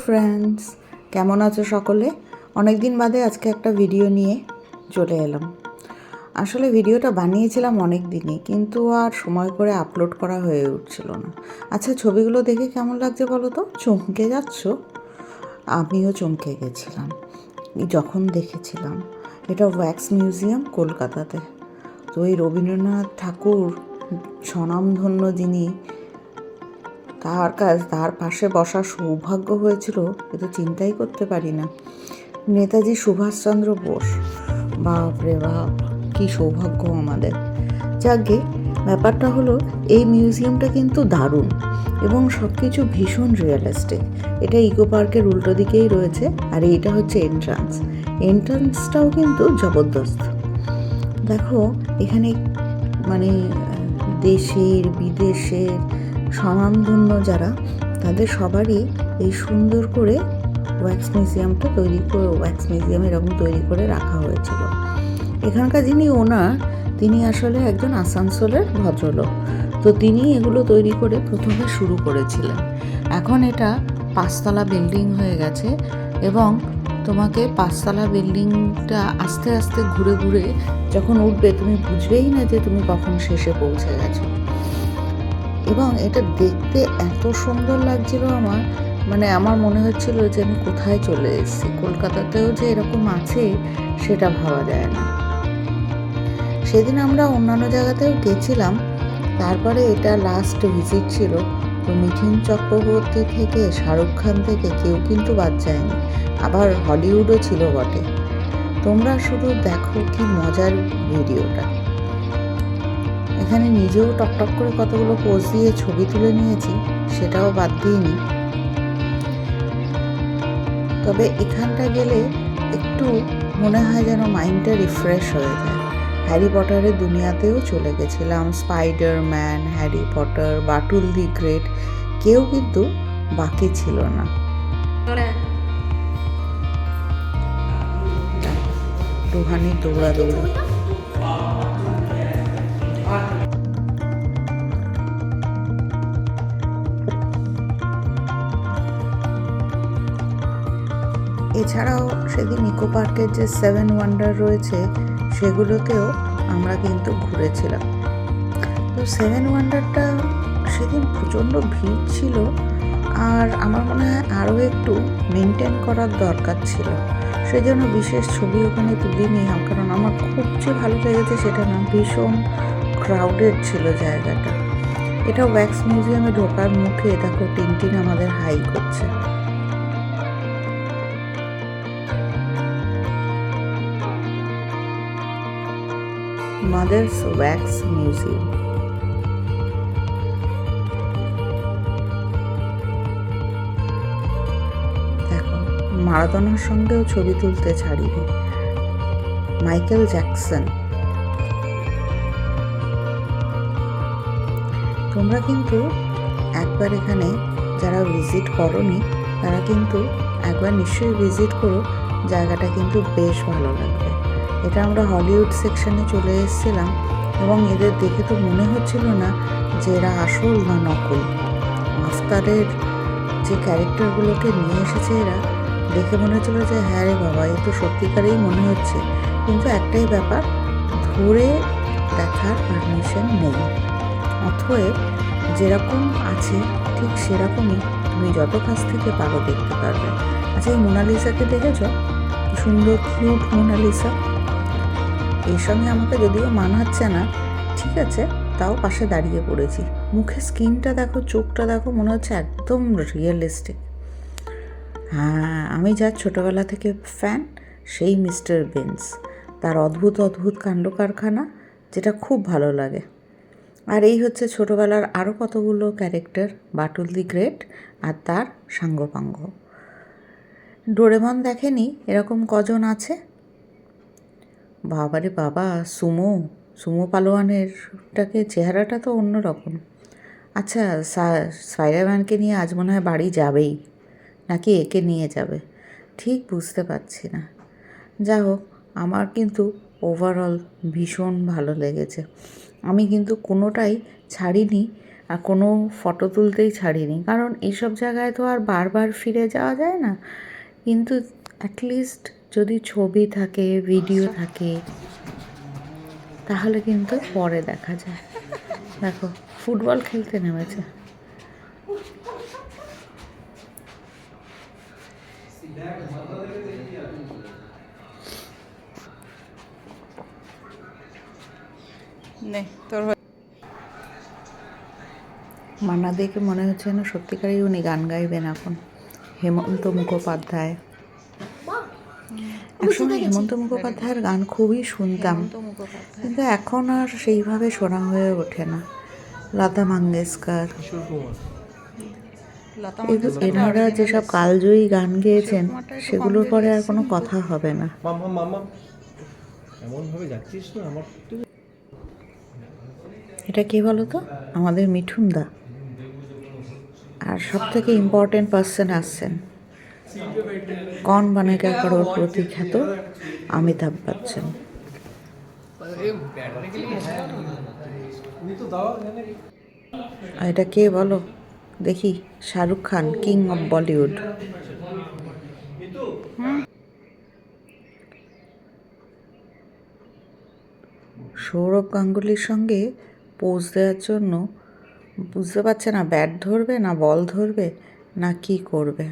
Friends, কেমন আছো সকলে? অনেক দিন বাদে আজকে একটা ভিডিও নিয়ে চলে এলাম। আসলে ভিডিওটা বানিয়েছিলাম অনেক দিনই, কিন্তু আর সময় করে আপলোড করা হয়ে উঠছিল না। আচ্ছা, ছবিগুলো দেখে কেমন লাগছে বলো তো? চমকে যাচ্ছ? আমিও চমকে গেছিলাম যখন দেখেছিলাম। এটা ওয়্যাক্স মিউজিয়াম, কলকাতাতে। তো এই রবীন্দ্রনাথ ঠাকুর, স্বনামধন্য যিনি, তার পাশে বসার সৌভাগ্য হয়েছিল, এ তো চিন্তাই করতে পারি না। নেতাজি সুভাষচন্দ্র বোস, বাপ রে বাপ, কি সৌভাগ্য আমাদের। যাকে ব্যাপারটা হলো, এই মিউজিয়ামটা কিন্তু দারুণ এবং সব কিছু ভীষণ রিয়েলিস্টিক। এটা ইকো পার্কের উল্টো দিকেই রয়েছে, আর এইটা হচ্ছে এন্ট্রান্সটাও কিন্তু জবরদস্ত। দেখো, এখানে মানে দেশের বিদেশের স্বনামধন্য যারা, তাদের সবারই এই সুন্দর করে ওয়্যাক্স মিউজিয়াম এরকম তৈরি করে রাখা হয়েছিল। এখানকার যিনি ওনার, তিনি আসলে একজন আসানসোলের ভদ্রলোক। তো তিনি এগুলো তৈরি করে প্রথমে শুরু করেছিলেন। এখন এটা 5তলা বিল্ডিং হয়ে গেছে এবং তোমাকে 5তলা বিল্ডিংটা আস্তে আস্তে ঘুরে ঘুরে যখন উঠবে, তুমি বুঝবেই না যে তুমি কখন শেষে পৌঁছে গেছো। এবং এটা দেখতে এত সুন্দর লাগছিল আমার মনে হচ্ছিল যে আমি কোথায় চলে এসেছি। কলকাতাতেও যে এরকম আছে সেটা ভাবা যায় না। সেদিন আমরা অন্যান্য জায়গাতেও গেছিলাম, তারপরে এটা লাস্ট ভিজিট ছিল। তো মিঠুন চক্রবর্তী থেকে শাহরুখ খান থেকে কেউ কিন্তু বাদ যায়নি, আবার হলিউডও ছিল বটে। তোমরা শুধু দেখো কি মজার ভিডিওটা। এখানে নিজেও টকটক করে কতগুলো পোজ দিয়ে ছবি তুলে নিয়েছি, সেটাও বাদ দিইনি। তবে এখানটা গেলে একটু মনে হয় যেন মাইন্ডটা রিফ্রেশ হয়ে যায়। হ্যারি পটারের দুনিয়াতেও চলে গেছিলাম। স্পাইডারম্যান, হ্যারি পটার, বাটুল দি গ্রেট, কেউ কিন্তু বাকি ছিল না। রুহানি দৌড়াদৌড়ি। এছাড়াও সেদিন ইকো পার্কের যে 7 ওয়ান্ডার রয়েছে, সেগুলোতেও আমরা কিন্তু ঘুরেছিলাম। তো 7 ওয়ান্ডারটা সেদিন প্রচণ্ড ভিড় ছিল, আর আমার মনে হয় আরও একটু মেনটেন করার দরকার ছিল। সেজন্য বিশেষ ছবি ওখানে তুলিনি, কারণ আমার খুব যে ভালো লেগেছে সেটা না, ভীষণ ক্রাউডেড ছিল জায়গাটা। এটা ওয়্যাক্স মিউজিয়ামে ঢোকার মুখে দেখো, টিনটিন আমাদের হাই করছে। Mother's wax museum. দেখো, মারাদোনার সঙ্গেও ছবি তুলতে ছাড়িনি। Michael Jackson. তোমরা কিন্তু একবার এখানে যারা ভিজিট করোনি, তারা কিন্তু একবার নিশ্চয়ই ভিজিট করো। জায়গাটা কিন্তু বেশ ভালো লাগবে। এটা আমরা হলিউড সেকশনে চলে এসেছিলাম এবং এদের দেখে তো মনে হচ্ছিল না যে এরা আসল না নকল। আফতারের যে ক্যারেক্টারগুলোকে নিয়ে এসেছে এরা, দেখে মনে হচ্ছিল যে হ্যাঁ রে বাবা, এ তো সত্যিকারেই মনে হচ্ছে। কিন্তু একটাই ব্যাপার, ধরে দেখার পারমিশন নেই। অতএব যেরকম আছে ঠিক সেরকমই তুমি যত কাছ থেকে পারো দেখতে পারবে। আচ্ছা, এই মোনালিসাকে দেখেছ? সুন্দর কিউট মোনালিসা। এর সঙ্গে আমাকে যদিও মানাচ্ছে না, ঠিক আছে, তাও পাশে দাঁড়িয়ে পড়েছি। মুখে স্কিনটা দেখো, চোখটা দেখো, মনে হচ্ছে একদম রিয়েলিস্টিক। হ্যাঁ, আমি যার ছোটোবেলা থেকে ফ্যান, সেই মিস্টার বিনস। তার অদ্ভুত অদ্ভুত কাণ্ড কারখানা, যেটা খুব ভালো লাগে। আর এই হচ্ছে ছোটোবেলার আরও কতগুলো ক্যারেক্টার, বাটুল দি গ্রেট আর তার সাঙ্গপাঙ্গ। ডোরেমন দেখেনি এরকম কজন আছে? বাবারে বাবা, সুমো পালোয়ানেরটাকে চেহারাটা তো অন্যরকম। আচ্ছা, স্পাইডারম্যানকে নিয়ে আজ মনে হয় বাড়ি যাবেই, নাকি একে নিয়ে যাবে, ঠিক বুঝতে পারছি না। যা হোক, আমার কিন্তু ওভারঅল ভীষণ ভালো লেগেছে। আমি কিন্তু কোনোটাই ছাড়িনি, আর কোনো ফটো তুলতেই ছাড়িনি, কারণ এইসব জায়গায় তো আর বারবার ফিরে যাওয়া যায় না। কিন্তু অ্যাটলিস্ট যদি ছবি থাকে, ভিডিও থাকে, তাহলে কিন্তু পরে দেখা যায়। দেখো ফুটবল খেলতে নেমেছে। মান্না দেখে মনে হচ্ছে না সত্যিকারই উনি গান গাইবেন এখন। হেমন্ত মুখোপাধ্যায়, একসময় হেমন্ত মুখোপাধ্যায়ের গান খুবই শুনতাম, কিন্তু এখন আর সেইভাবে শোনা হয়ে ওঠে না। লতা মঙ্গেশকর, এনারা যেসব কালজয়ী গান গেয়েছেন সেগুলোর পরে আর কোনো কথা হবে না। এটা কে বলো তো? আমাদের মিঠুন দা। আর সব থেকে ইম্পর্টেন্ট পার্সন আসছেন, কন বনেগা করোড়পতি খ্যাত অমিতাভ বচ্চন। এটা কে বলো দেখি? Shahrukh Khan, king of Bollywood. সৌরভ গাঙ্গুলির সঙ্গে পোজ দেওয়ার জন্য বুঝতে পারছে না ব্যাট ধরবে না বল ধরবে না কি করবে।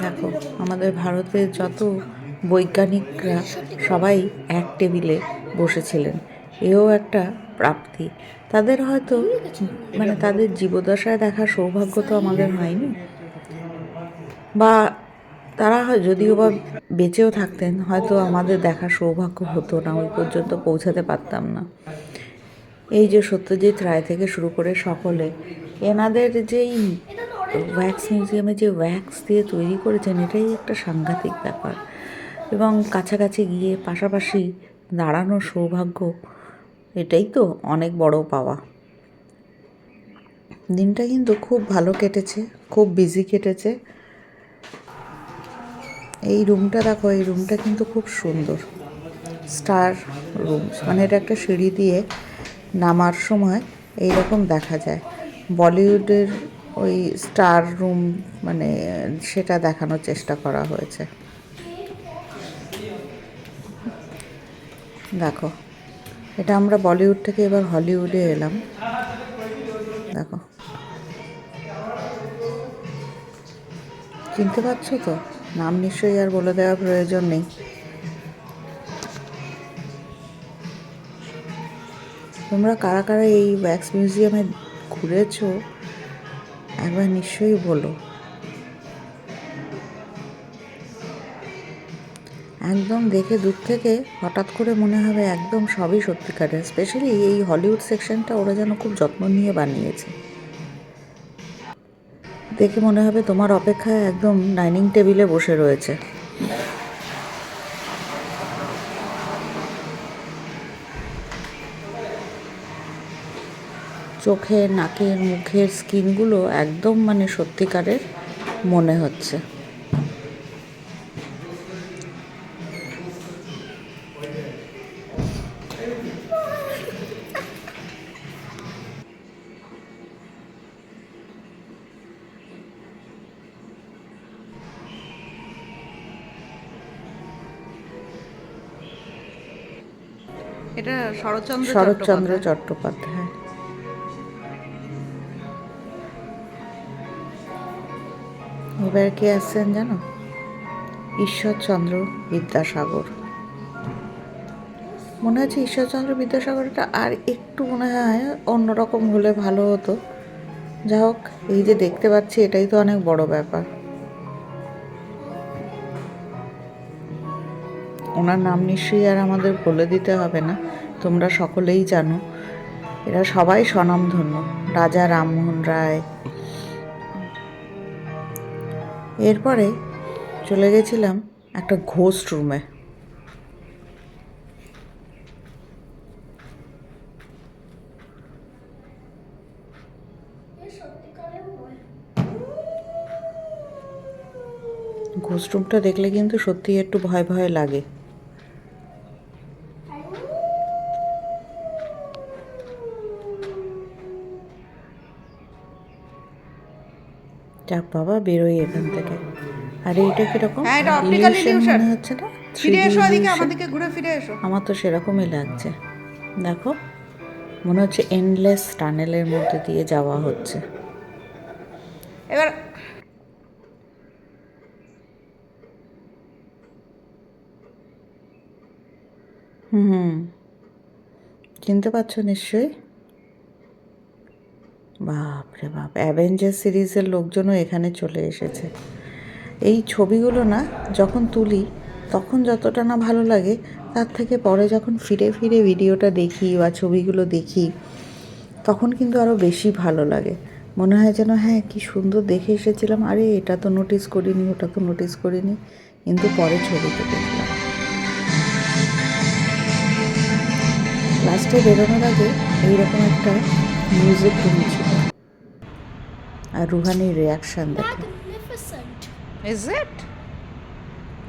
দেখো আমাদের ভারতের যত বৈজ্ঞানিকরা সবাই এক টেবিলে বসেছিলেন, এও একটা প্রাপ্তি। তাদের হয়তো মানে তাদের জীবদশায় দেখার সৌভাগ্য তো আমাদের হয়নি, বা তারা যদিও বা বেঁচেও থাকতেন হয়তো আমাদের দেখার সৌভাগ্য হতো না, ওই পর্যন্ত পৌঁছাতে পারতাম না। এই যে সত্যজিৎ রায় থেকে শুরু করে সকলে, এনাদের যেই ওয়্যাক্স মিউজিয়ামে যে ওয়্যাক্স দিয়ে তৈরি করেছেন, এটাই একটা সাংঘাতিক ব্যাপার। এবং কাছাকাছি গিয়ে পাশাপাশি দাঁড়ানোর সৌভাগ্য, এটাই তো অনেক বড় পাওয়া। দিনটা কিন্তু খুব ভালো কেটেছে, খুব বিজি কেটেছে। এই রুমটা দেখো, এই রুমটা কিন্তু খুব সুন্দর, স্টার রুম। মানে এটা একটা সিঁড়ি দিয়ে নামার সময় এইরকম দেখা যায়। বলিউডের ওই স্টার রুম মানে সেটা দেখানোর চেষ্টা করা হয়েছে। দেখো এটা আমরা বলিউড থেকে এবার হলিউডে এলাম। দেখো চিনতে পারছো তো? নাম নিশ্চয়ই আর বলে দেওয়ার প্রয়োজন নেই। তোমরা কারা কারা এই ওয়্যাক্স মিউজিয়ামে ঘুরেছো একবার নিশ্চয়ই বলো। একদম দেখে দূর থেকে হঠাৎ করে মনে হবে একদম সবই সত্যিকারের। স্পেশালি এই হলিউড সেকশনটা ওরা যেন খুব যত্ন নিয়ে বানিয়েছে। দেখে মনে হবে তোমার অপেক্ষায় একদম ডাইনিং টেবিলে বসে রয়েছে। চোখের, নাকের, মুখের স্কিনগুলো একদম মানে সত্যিকারের মনে হচ্ছে। এটা শরৎচন্দ্র শরৎচন্দ্র চট্টোপাধ্যায়। এবার কে আসছেন জানো? ঈশ্বরচন্দ্র বিদ্যাসাগর। মনে হচ্ছে ঈশ্বরচন্দ্র বিদ্যাসাগরটা আর একটু মনে হয় অন্যরকম হলে ভালো হতো। যা হোক, এই যে দেখতে পাচ্ছি এটাই তো অনেক বড় ব্যাপার। ওনার নাম নিশ্চয়ই আর আমাদের বলে দিতে হবে না, তোমরা সকলেই জানো। এরা সবাই স্বনামধন্য। রাজা রামমোহন রায়। এরপরে চলে গেছিলাম একটা ঘোস্ট রুমে। কস্টিউমটা দেখলে কিন্তু সত্যি একটু ভয় ভয় লাগে। যাক বাবা, বেরোই এখান থেকে। আর এইটা কিরকম হ্যাঁ, এটা অপটিক্যাল ইলিউশন ইলিউশন। মনে হচ্ছে না? ফিরে 3D এসো ওদিকে, illusion? আমাদেরকে ঘুরে ফিরে এসো। আমার তো সেরকমই লাগছে। দেখো, মনে হচ্ছে এন্ডলেস টানেলের মধ্যে দিয়ে যাওয়া হচ্ছে। এবার হুম, চিনতে পারছো নিশ্চয়ই? বাপরে বাপ, অ্যাভেঞ্জার সিরিজের লোকজনও এখানে চলে এসেছে। এই ছবিগুলো না যখন তুলি তখন যতটা না ভালো লাগে, তার থেকে পরে যখন ফিরে ফিরে ভিডিওটা দেখি বা ছবিগুলো দেখি তখন কিন্তু আরও বেশি ভালো লাগে। মনে হয় যেন হ্যাঁ, কি সুন্দর দেখে এসেছিলাম, আরে এটা তো নোটিস করিনি, ওটা তো নোটিস করিনি, কিন্তু পরে ছবিতে দেখলাম। লাস্টে বেরোনোর আগে এইরকম একটা মিউজিক রুম ছিল, আর রুহানির রিয়াকশান দেখো। Magnificent. Is it?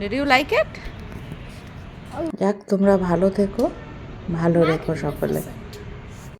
Did you like it? যাক, তোমরা ভালো থেকো, ভালো রেখো সকলে।